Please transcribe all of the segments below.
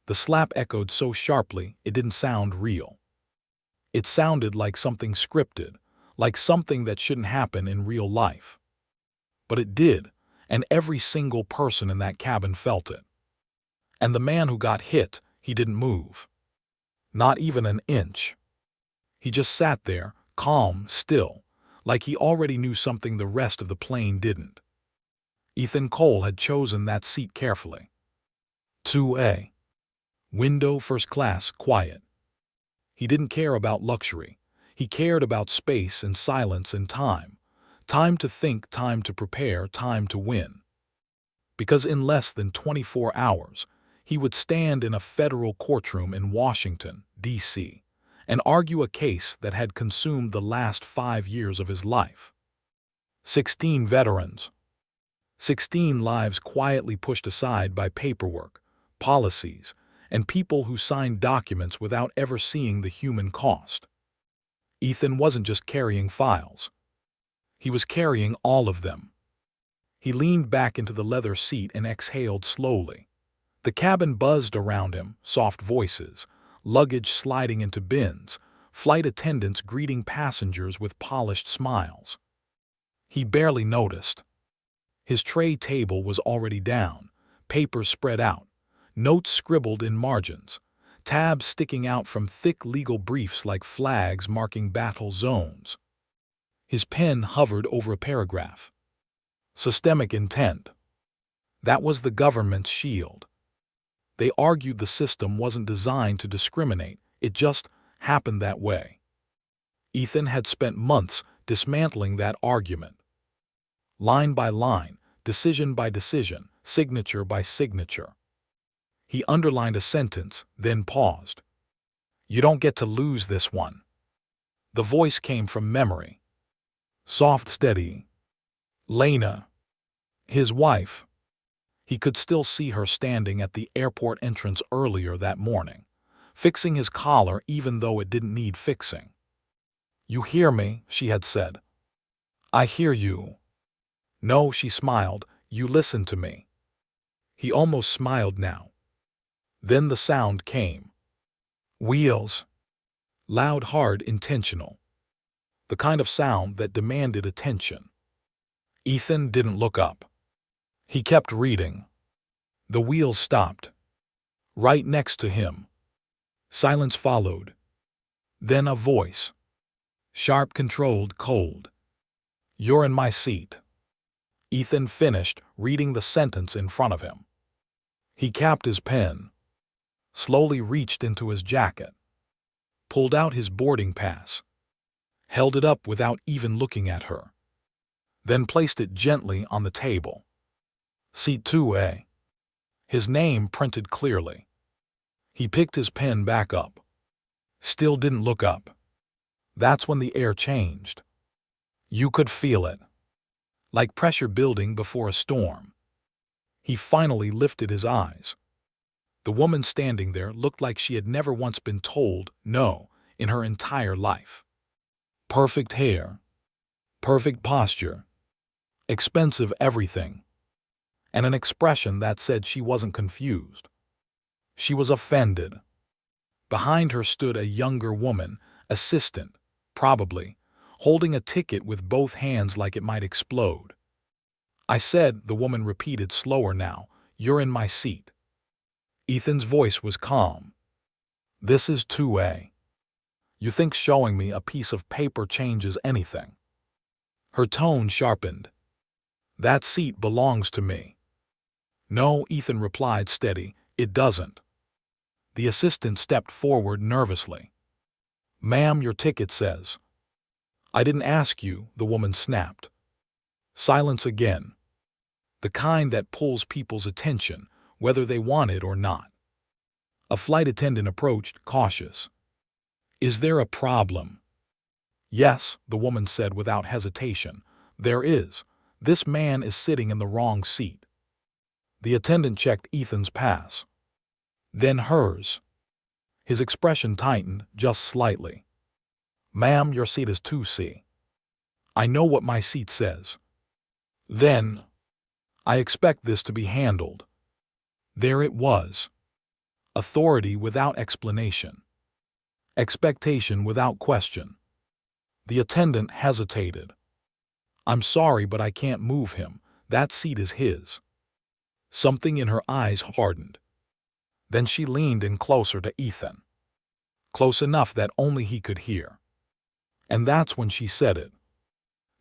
The slap echoed so sharply it didn't sound real. It sounded like something scripted, like something that shouldn't happen in real life. But it did, and every single person in that cabin felt it. And the man who got hit, he didn't move. Not even an inch. He just sat there, calm, still, like he already knew something the rest of the plane didn't. Ethan Cole had chosen that seat carefully. 2A. Window first class, quiet. He didn't care about luxury. He cared about space and silence and time. Time to think, time to prepare, time to win. Because in less than 24 hours, he would stand in a federal courtroom in Washington, D.C., and argue a case that had consumed the last 5 years of his life. 16 veterans. 16 lives quietly pushed aside by paperwork, policies, and people who signed documents without ever seeing the human cost. Ethan wasn't just carrying files. He was carrying all of them. He leaned back into the leather seat and exhaled slowly. The cabin buzzed around him, soft voices, luggage sliding into bins, flight attendants greeting passengers with polished smiles. He barely noticed. His tray table was already down, papers spread out, notes scribbled in margins, tabs sticking out from thick legal briefs like flags marking battle zones. His pen hovered over a paragraph. Systemic intent. That was the government's shield. They argued the system wasn't designed to discriminate, it just happened that way. Ethan had spent months dismantling that argument. Line by line, decision by decision, signature by signature. He underlined a sentence, then paused. You don't get to lose this one. The voice came from memory. Soft, steady. Lena. His wife. He could still see her standing at the airport entrance earlier that morning, fixing his collar even though it didn't need fixing. You hear me, she had said. I hear you. No, she smiled, you listen to me. He almost smiled now. Then the sound came. Wheels. Loud, hard, intentional. The kind of sound that demanded attention. Ethan didn't look up. He kept reading. The wheels stopped. Right next to him. Silence followed. Then a voice. Sharp, controlled, cold. You're in my seat. Ethan finished reading the sentence in front of him. He capped his pen. Slowly reached into his jacket. Pulled out his boarding pass. Held it up without even looking at her. Then placed it gently on the table. Seat 2A. His name printed clearly. He picked his pen back up. Still didn't look up. That's when the air changed. You could feel it. Like pressure building before a storm. He finally lifted his eyes. The woman standing there looked like she had never once been told no in her entire life. Perfect hair. Perfect posture. Expensive everything. And an expression that said she wasn't confused. She was offended. Behind her stood a younger woman, assistant, probably, holding a ticket with both hands like it might explode. I said, the woman repeated slower now, you're in my seat. Ethan's voice was calm. This is 2A. You think showing me a piece of paper changes anything? Her tone sharpened. That seat belongs to me. No, Ethan replied steady, it doesn't. The assistant stepped forward nervously. Ma'am, your ticket says. I didn't ask you, the woman snapped. Silence again. The kind that pulls people's attention, whether they want it or not. A flight attendant approached, cautious. Is there a problem? Yes, the woman said without hesitation. There is. This man is sitting in the wrong seat. The attendant checked Ethan's pass. Then hers. His expression tightened just slightly. Ma'am, your seat is 2C. I know what my seat says. Then, I expect this to be handled. There it was. authority without explanation, expectation without question. The attendant hesitated. "I'm sorry, but I can't move him. That seat is his." Something in her eyes hardened. Then she leaned in closer to Ethan, close enough that only he could hear. And that's when she said it.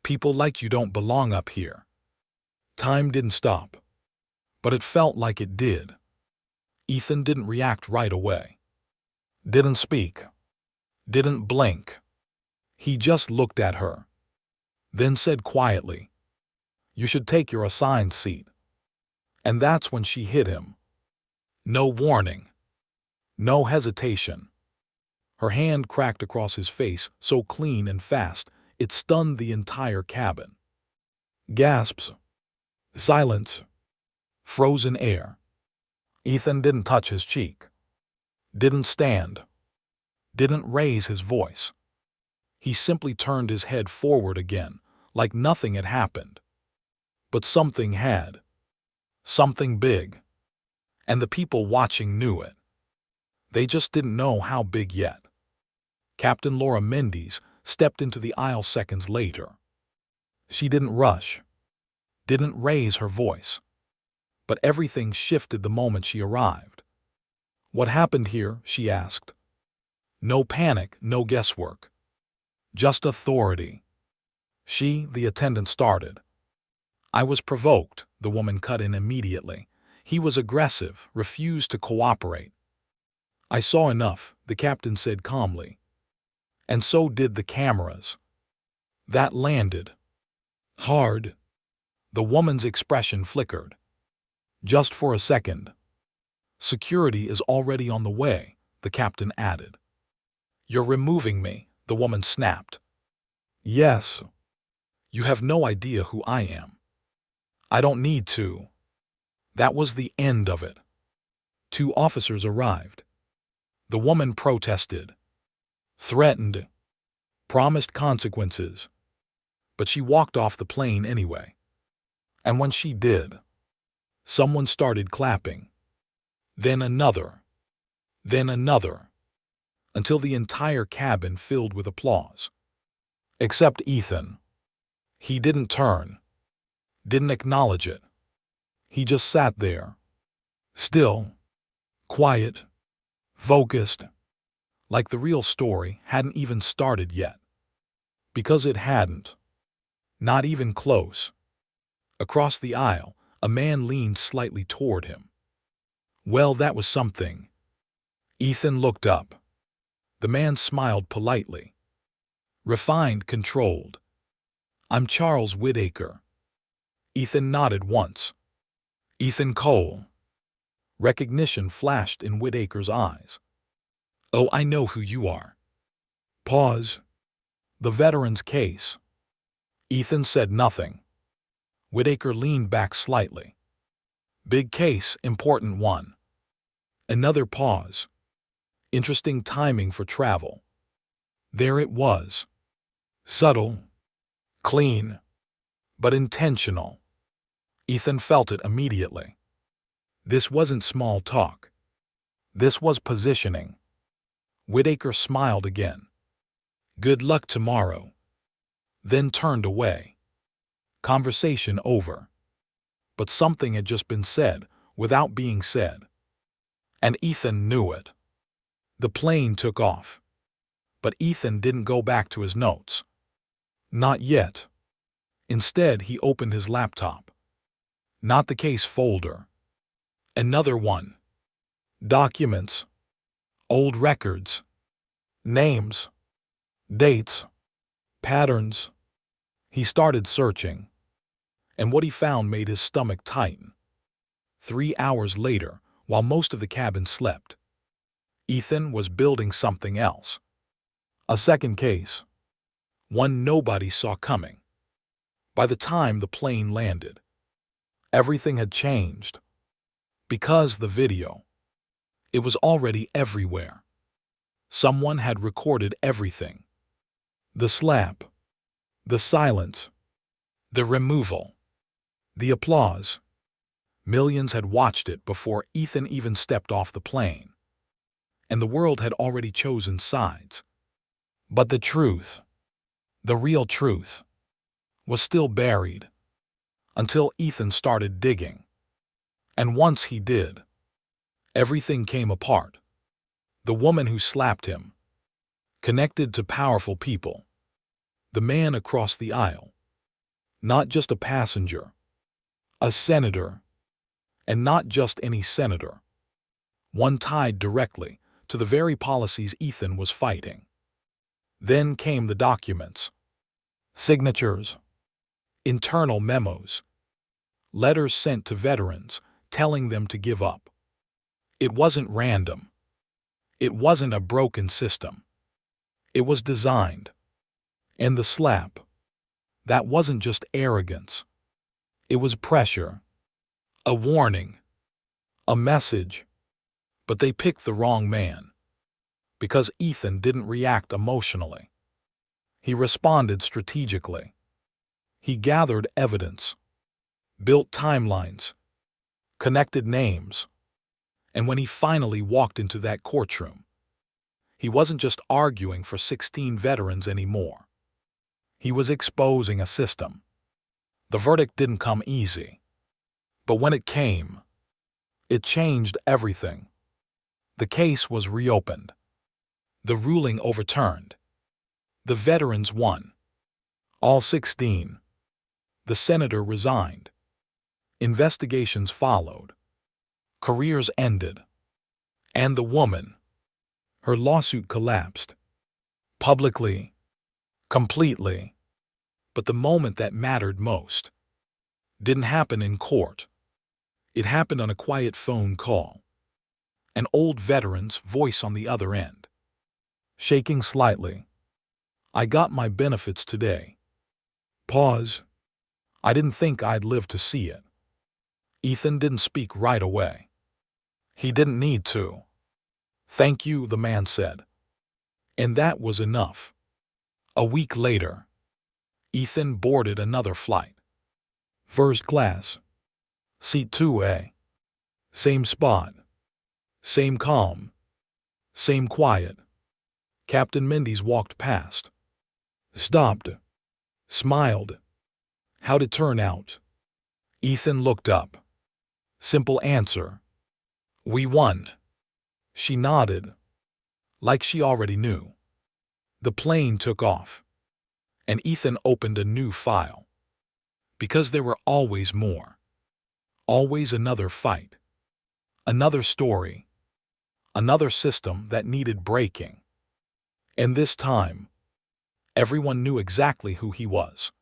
"People like you don't belong up here." Time didn't stop, but it felt like it did. Ethan didn't react right away. Didn't speak. Didn't blink. He just looked at her. Then said quietly, "You should take your assigned seat." And that's when she hit him. No warning. No hesitation. Her hand cracked across his face so clean and fast it stunned the entire cabin. Gasps. Silence. Frozen air. Ethan didn't touch his cheek. Didn't stand. Didn't raise his voice. He simply turned his head forward again, like nothing had happened. But something had. Something big. And the people watching knew it. They just didn't know how big yet. Captain Laura Mendes stepped into the aisle seconds later. She didn't rush. Didn't raise her voice. But everything shifted the moment she arrived. "What happened here?" she asked. No panic, no guesswork. Just authority. The attendant, started. "I was provoked," the woman cut in immediately. "He was aggressive, refused to cooperate." "I saw enough," the captain said calmly. "And so did the cameras." That landed. Hard. The woman's expression flickered. "Just for a second." "Security is already on the way," the captain added. "You're removing me," the woman snapped. "Yes. You have no idea who I am." "I don't need to." That was the end of it. 2 officers arrived. The woman protested. Threatened. Promised consequences. But she walked off the plane anyway. And when she did, someone started clapping. Then another. Then another. Until the entire cabin filled with applause. Except Ethan. He didn't turn. Didn't acknowledge it. He just sat there. Still. Quiet. Focused. Like the real story hadn't even started yet. Because it hadn't. Not even close. Across the aisle, a man leaned slightly toward him. Well, that was something. Ethan looked up. The man smiled politely. Refined, controlled. "I'm Charles Whitaker." Ethan nodded once. "Ethan Cole." Recognition flashed in Whitaker's eyes. "Oh, I know who you are." Pause. "The veteran's case." Ethan said nothing. Whitaker leaned back slightly. "Big case, important one." Another pause. Interesting timing for travel. There it was. Subtle. Clean. But intentional. Ethan felt it immediately. This wasn't small talk. This was positioning. Whitaker smiled again. "Good luck tomorrow." Then turned away. Conversation over. But something had just been said without being said. And Ethan knew it. The plane took off. But Ethan didn't go back to his notes. Not yet. Instead, he opened his laptop. Not the case folder. Another one. Documents. Old records. Names. Dates. Patterns. He started searching. And what he found made his stomach tighten. 3 hours later, while most of the cabin slept, Ethan was building something else. A second case. One nobody saw coming. By the time the plane landed, everything had changed. Because the video. It was already everywhere. Someone had recorded everything. The slap. The silence. The removal. The applause. Millions had watched it before Ethan even stepped off the plane. and the world had already chosen sides. But the truth, the real truth, was still buried until Ethan started digging. And once he did, everything came apart. The woman who slapped him, connected to powerful people. The man across the aisle, not just a passenger, a senator, and not just any senator, one tied directly to the very policies Ethan was fighting. Then came the documents, signatures, internal memos, letters sent to veterans telling them to give up. It wasn't random. It wasn't a broken system. It was designed. And the slap, that wasn't just arrogance. It was pressure, a warning, a message. But they picked the wrong man, because Ethan didn't react emotionally. He responded strategically. He gathered evidence, built timelines, connected names, and when he finally walked into that courtroom, he wasn't just arguing for 16 veterans anymore. He was exposing a system. The verdict didn't come easy, but when it came, it changed everything. The case was reopened, the ruling overturned. The veterans won, all 16. The senator resigned. Investigations followed. Careers ended. And the woman, her lawsuit collapsed. Publicly, completely. But the moment that mattered most didn't happen in court. It happened on a quiet phone call. An old veteran's voice on the other end, shaking slightly. "I got my benefits today." Pause. "I didn't think I'd live to see it." Ethan didn't speak right away. He didn't need to. "Thank you," the man said. And that was enough. A week later, Ethan boarded another flight. First class. Seat 2A. Same spot. Same calm. Same quiet. Captain Mendes walked past. Stopped. Smiled. "How'd it turn out?" Ethan looked up. Simple answer. "We won." She nodded, like she already knew. The plane took off, and Ethan opened a new file. Because there were always more. Always another fight. Another story. Another system that needed breaking. And this time, everyone knew exactly who he was.